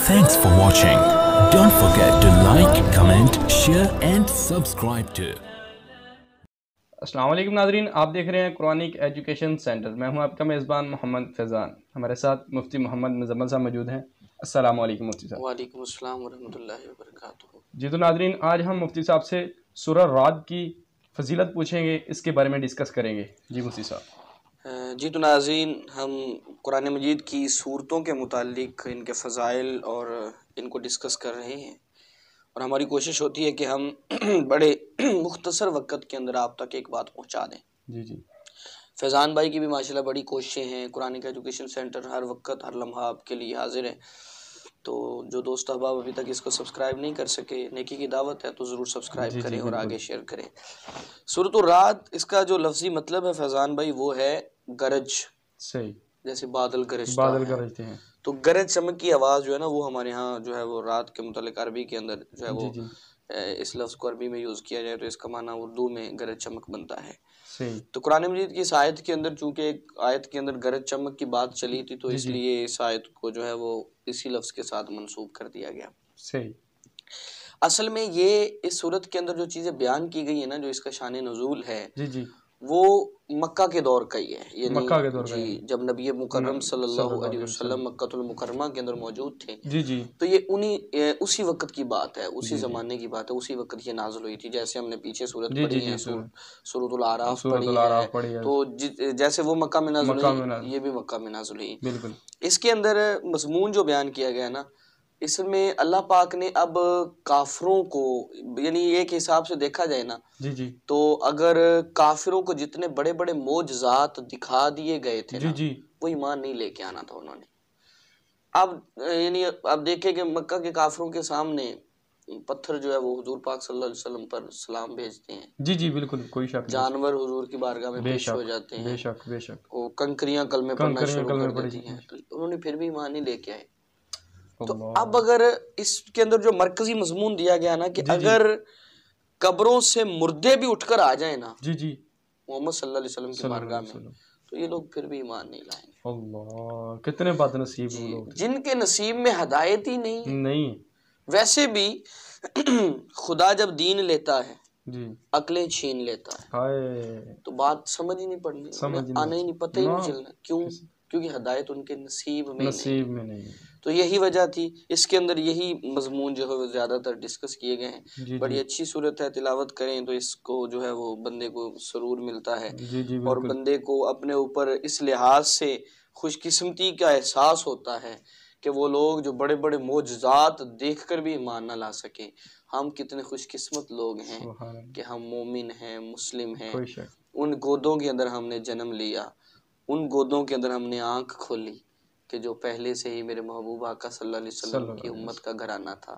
Thanks for watching. Don't forget to like, comment, share and subscribe to. अस्सलाम वालेकुम नाज़रीन, आप देख रहे हैं कुरानिक एजुकेशन सेंटर। मैं हूं आपका मेज़बान मोहम्मद फैज़ान। हमारे साथ मुफ्ती मोहम्मद मुज़म्मल साहब मौजूद हैं। अस्सलाम वालेकुम मुफ्ती साहब। वालेकुम अस्सलाम वरहमतुल्लाहि वबरकातुहू। जी तो नाज़रीन, आज हम मुफ्ती साहब से सूरह राद की फजीलत पूछेंगे, इसके बारे में डिस्कस करेंगे। जी मुफ्ती साहब। जी तो नाज़रीन, हम कुरान मजीद की सूरतों के मुतालिक इनके फ़ज़ाइल और इनको डिस्कस कर रहे हैं, और हमारी कोशिश होती है कि हम बड़े मुख्तसर वक़्त के अंदर आप तक एक बात पहुंचा दें। जी जी। फैज़ान भाई की भी माशाल्लाह बड़ी कोशिशें हैं। कुरानिक एजुकेशन सेंटर हर वक्त हर लम्हा आपके लिए हाजिर है। तो जो दोस्त अहबाब अभी तक इसको सब्सक्राइब नहीं कर सके, नेकी की दावत है तो ज़रूर सब्सक्राइब करें और आगे शेयर करें। सूरत रात, इसका जो लफ्ज़ी मतलब है फैज़ान भाई, वो है गरज। सही। जैसे बादल गरजते हैं। तो गरज चमक की आवाज़ जो है ना, वो हमारे यहाँ जो है वो रात के मुतालिक अरबी के अंदर जो है वो इस लफ्ज़ को अरबी में यूज़ किया जाए तो इसका माना उर्दू में गरज चमक बनता है। सही। तो कुरान मजीद की इस आयत के अंदर, चूँकि एक आयत के अंदर गरज चमक की बात चली थी, तो इसलिए इस आयत को जो है वो इसी लफ्ज़ के साथ मंसूब कर दिया गया। सही। असल में ये इस सूरत के अंदर जो चीज़ें बयान की गई है ना, जो इसका शान नुज़ूल है, जी, वो मक्का के दौर का ही है। यानी मक्का के दौर जी, जब नबी मुकर्रम सल्लल्लाहु अलैहि वसल्लम मक्कतुल मुकर्रमा के अंदर मौजूद थे, जी, तो ये उसी वक्त की बात है, उसी ज़माने की बात है, उसी वक्त ये नाज़िल हुई थी। जैसे हमने पीछे सूरत पढ़ी है, सूरतुल आराफ पढ़ी है, तो जैसे वो मक्का में नाज़िल हुई, ये भी मक्का में नाज़िल हुई। बिल्कुल। इसके अंदर मज़मून जो बयान किया गया ना, इसमें अल्लाह पाक ने अब काफिरों को, यानी एक हिसाब से देखा जाए ना, जी, तो अगर काफिरों को जितने बड़े बड़े मोजज़ात दिखा दिए गए थे ना, वो ईमान नहीं लेके आना था उन्होंने। अब यानी अब देखें कि मक्का के काफिरों के सामने पत्थर जो है वो हुजूर पाक सल्लल्लाहु अलैहि वसल्लम पर सलाम भेजते हैं। जी, बिल्कुल, कोई शक नहीं। जानवर हुजूर की बारगाह में पेश हो जाते हैं। बेशक। वो कंकरियां कलमे पढ़ना शुरू कर देती हैं, उन्होंने फिर भी ईमान नहीं लेके आए। तो अब अगर इसके अंदर जो मरकजी मजमून दिया गया ना, कि अगर कब्रों से मुर्दे भी उठकर आ जाए ना, मोहम्मद सल्लल्लाहु अलैहि वसल्लम की बारगाह में, तो ये लोग फिर भी ईमान नहीं लाएंगे। अल्लाह, कितने बदनसीब लोग, जिनके नसीब में हिदायत ही नहीं। वैसे भी खुदा जब दीन लेता है, अकलें छीन लेता है, तो बात समझ ही नहीं पड़नी, आना ही नहीं, पता ही नहीं चलना। क्यों? क्योंकि हिदायत उनके नसीब में नहीं। तो यही वजह थी। इसके अंदर यही मजमून जो है वो ज़्यादातर डिस्कस किए गए हैं। बड़ी अच्छी सूरत है, तिलावत करें तो इसको जो है वो बंदे को सुरूर मिलता है, और बंदे को अपने ऊपर इस लिहाज से खुशकिस्मती का एहसास होता है कि वो लोग जो बड़े बड़े मोजज़ात देखकर भी ईमान ना ला सके, हम कितने खुशकिस्मत लोग हैं कि हम मोमिन हैं, मुस्लिम हैं। उन गोदों के अंदर हमने जन्म लिया, उन गोदों के अंदर हमने आंख खोली कि जो पहले से ही मेरे महबूब आका सल्लल्लाहु अलैहि वसल्लम की उम्मत का घराना था।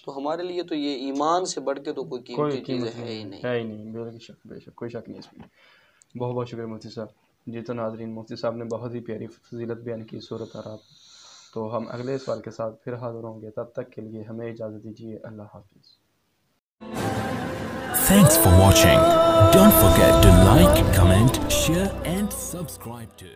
तो हमारे लिए तो ये ईमान से बढ़ के तो कोई कीमती चीज़ है ही नहीं। बेशक, कोई शक नहीं इसमें। बहुत बहुत शुक्रिया मुफ्ती साहब। जी तो नाज़रीन, मुफ्ती साहब ने बहुत ही प्यारी फजीलत बयान की सूरत रात। तो हम अगले सवाल के साथ फिर हाज़िर होंगे, तब तक के लिए हमें इजाज़त दीजिए। अल्लाह हाफ़िज़। Thanks for watching. Don't forget to like, comment, share and subscribe to